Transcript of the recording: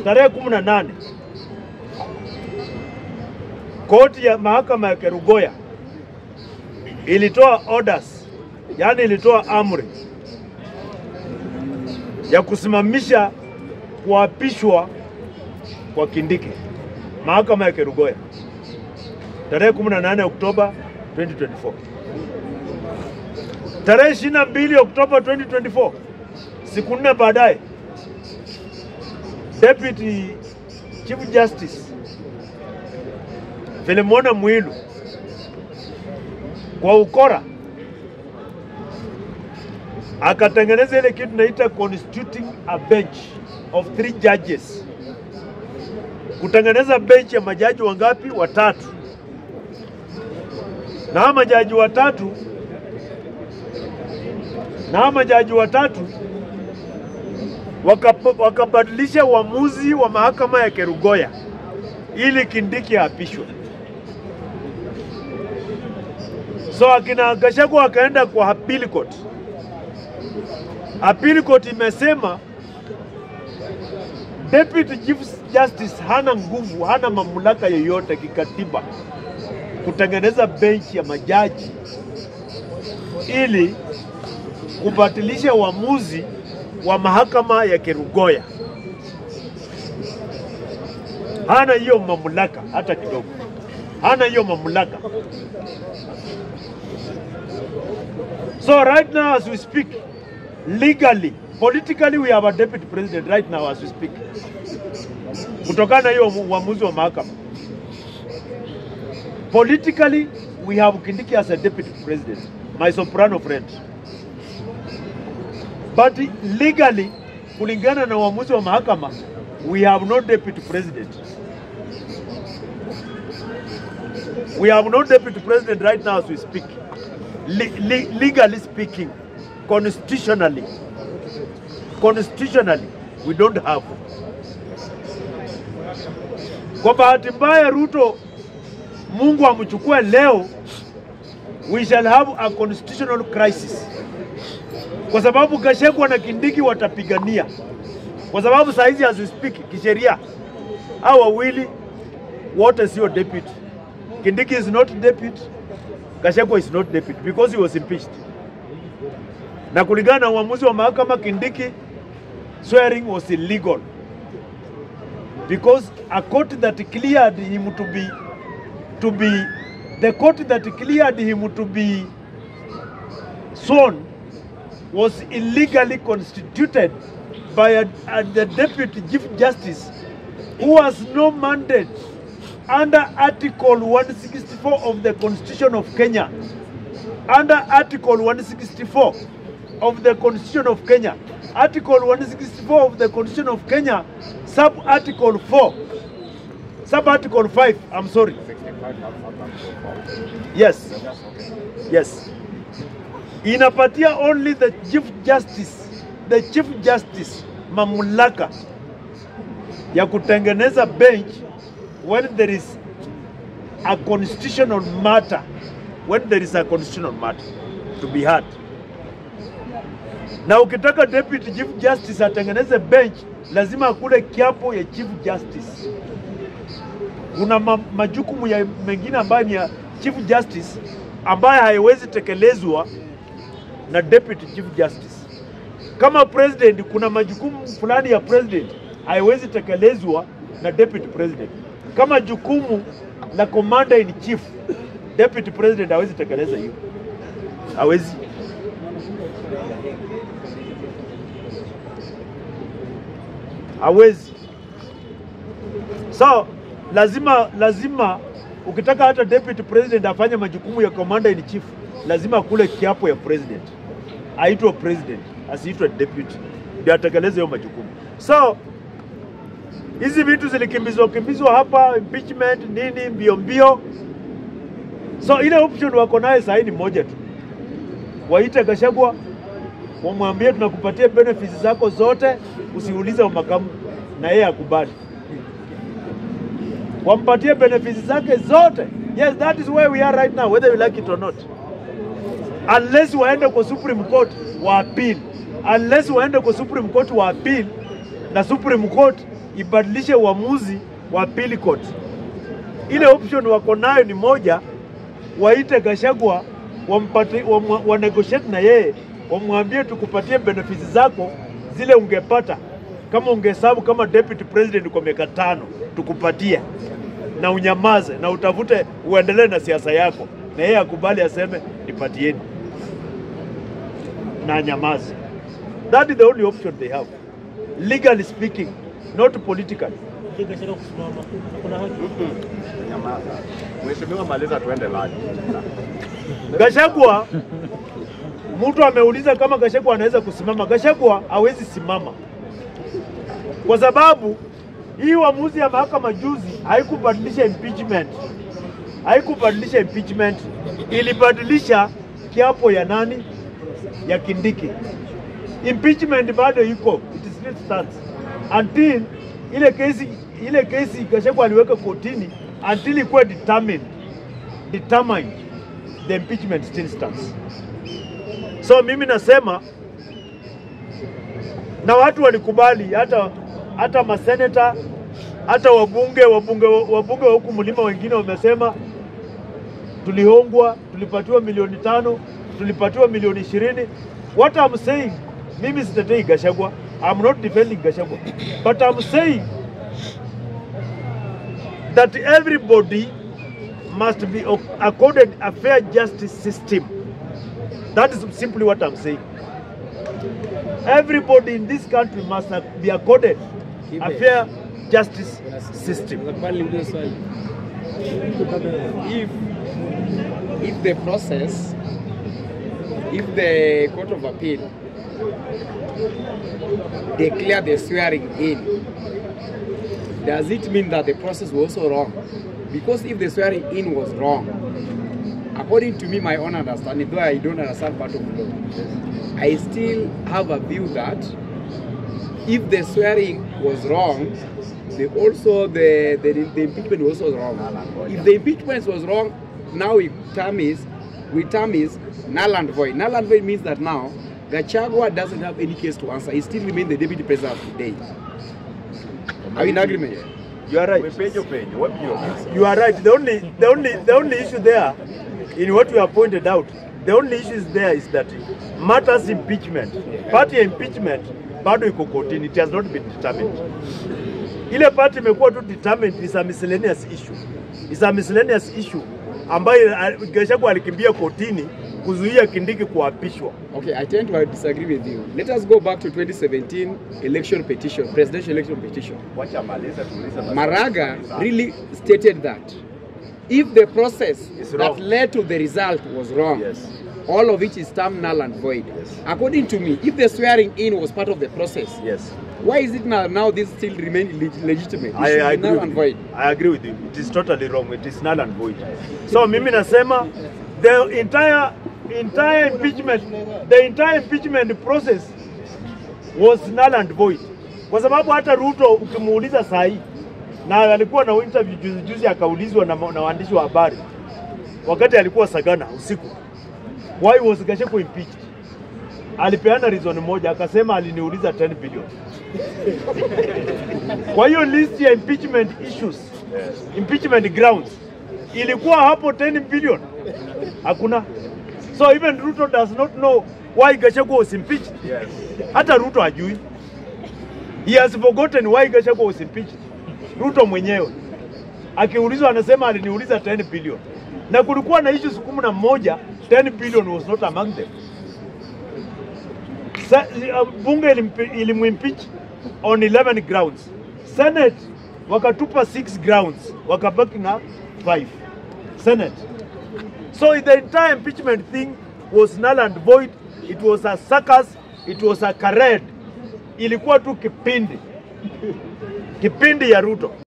tarehe 18 koti ya mahakama ya Kerugoya ilitoa orders, yani ilitoa amri ya kusimamisha kuapishwa kwa Kindiki. Mahakama ya Kerugoya tarehe 18 Oktoba 2024. Tarehe 22 Oktoba 2024, siku 4 baadaye, Deputy Chief Justice Philemona Mwilu kwa ukora akatengeneza ile kitu naita constituting a bench of 3 judges. Kutengeneza bench ya majaji wangapi? 3. Na majaji watatu wakabadilisha uamuzi wa mahakama ya Kerugoya ili Kindiki apishwe. So akina Gachagua wakaenda kwa appeal court. Appeal court imesema Deputy Chief Justice hana nguvu, hana mamlaka yoyote kikatiba kutengeneza bench ya majaji ili kubatilisha uamuzi wa mahakama ya Kerugoya. Hana hiyo mamlaka hata kidogo. Hana hiyo mamlaka. So right now as we speak, legally, politically we have a deputy president right now as we speak. Kutokana hiyo uamuzi wa mahakama. Politically we have Kindiki as a deputy president, my soprano friend. But legally, kulingana na uamuzi wa mahakama, we have no deputy president. We have no deputy president right now as we speak. Legally speaking, constitutionally, we don't have. Kwa bahati mbaya Ruto, Mungu amchukue leo, we shall have a constitutional crisis. Kwa sababu Gachagua na Kindiki watapigania. Kwa sababu saizi as we speak kisheria, hao wawili wote sio deputy. Kindiki is not deputy, Gachagua is not deputy because he was impeached. Na kulingana na uamuzi wa mahakama, Kindiki swearing was illegal because a court that cleared him to be sworn was illegally constituted by the Deputy Chief Justice who has no mandate under Article 164 of the Constitution of Kenya. Under Article 164 of the Constitution of Kenya. Article 164 of the Constitution of Kenya, Sub-Article 4. Sub-Article 5, I'm sorry. Yes. Yes. Inapatia only the Chief Justice mamlaka ya kutengeneza bench when there is a constitutional matter, to be heard. Na ukitaka Deputy Chief Justice atengeneze bench, lazima akule kiapo ya Chief Justice. Kuna majukumu ya mengine ambayo ni ya Chief Justice ambayo haiwezi tekelezwa na Deputy Chief Justice. Kama President, kuna majukumu fulani ya President haiwezi tekelezwa na Deputy President. Kama jukumu la Commander in Chief, Deputy President hawezi tekeleza hiyo. Hawezi. Hawezi. So, lazima ukitaka hata Deputy President afanye majukumu ya Commander in Chief, lazima kule kiapo ya President. Aitwe President, asiitwe Deputy. Ndio atekeleze hiyo majukumu. So, hizi vitu zilikimbizwa hapa, impeachment, nini, mbio. So, ile option wako nayo sasa ni moja tu. Waite Gachagua, wamwambie tunakupatia benefits zako zote, usiulize makamu, na yeye akubali. Wampatie benefits zake zote. Yes, that is where we are right now, whether you like it or not. Unless waende kwa Supreme Court wa appeal. Na Supreme Court ibadilishe uamuzi wa appeal court. Ile option wako nayo ni moja, waite Gachagua wampate wa negotiate na yeye, wamwambie tukupatie benefits zako zile ungepata kama ungehesabu kama deputy president kwa miaka 5, tukupatie na unyamaze na utafute uendelee na siasa yako, na yeye akubali aseme nipatieni na nyamaze. That is the only option they have, legally speaking, not politically. Mheshimiwa, maliza tuende live. Gachagua, mtu ameuliza kama Gachagua anaweza kusimama. Gachagua hawezi simama kwa sababu hii uamuzi ya mahakama juzi haikubadilisha impeachment. Haikubadilisha impeachment, ilibadilisha kiapo ya nani? Ya Kindiki. Impeachment bado iko, it still stands until ile kesi Gachagua aliweka kotini, until ikuwe determined, the impeachment still stands. So mimi nasema, na watu walikubali, hata maseneta, hata wabunge wa huku mlima wengine wamesema tulihongwa, tulipatiwa milioni 5, tulipatiwa milioni 20. What I'm saying, mimi sitetei Gachagua, I'm not defending Gachagua, but I'm saying that everybody must be accorded a fair justice system. That is simply what I'm saying. Everybody in this country must be accorded a fair justice system. If the process, if the Court of Appeal declare the swearing in, does it mean that the process was also wrong? Because if the swearing in was wrong, according to me, my own understanding, though I don't understand part of the law, I still have a view that if the swearing was wrong, the impeachment was also wrong. If the impeachment was wrong, now we term is null and void. Null and void means that now Gachagua doesn't have any case to answer. He still remains the deputy president of today. Are we in agreement? You are right. You are right. The only issue there, in what you have pointed out, the only issue there is that matters impeachment, party impeachment, bado iko kotini, it has not been determined. Ile party imekuwa tu determined is a miscellaneous issue. It's a miscellaneous issue ambayo Gachagua alikimbia kotini kuzuia Kindiki kuapishwa. Okay, I tend to disagree with you. Let us go back to 2017 election petition, presidential election petition. Maraga really stated that if the process that led to the result was wrong, yes, all of which is termed null and void. Yes. According to me, if the swearing in was part of the process, yes, why is it now this still remain legitimate? I agree null and void. I agree with you. It is totally wrong. It is null and void. So mimi nasema the entire impeachment process was null and void. Kwa sababu hata Ruto ukimuuliza sahi, na alikuwa na interview juzi akaulizwa na waandishi wa habari wakati alikuwa Sagana usiku, why was Gachagua impeached? Alipeana reason moja, akasema aliniuliza 10 billion. Kwa hiyo list ya impeachment issues, impeachment grounds, ilikuwa hapo 10 billion. Hakuna. So even Ruto does not know why Gachagua was impeached. Yes. Hata Ruto hajui. He has forgotten why Gachagua was impeached. Ruto mwenyewe akiulizwa anasema aliniuliza 10 billion. Na kulikuwa na issues 11, 10 billion was not among them. Bunge ilimwimpeach on 11 grounds. Senate wakatupa 6 grounds, wakabaki na 5. Senate. So the entire impeachment thing was null and void. It was a circus, it was a charade. Ilikuwa tu kipindi ya Ruto.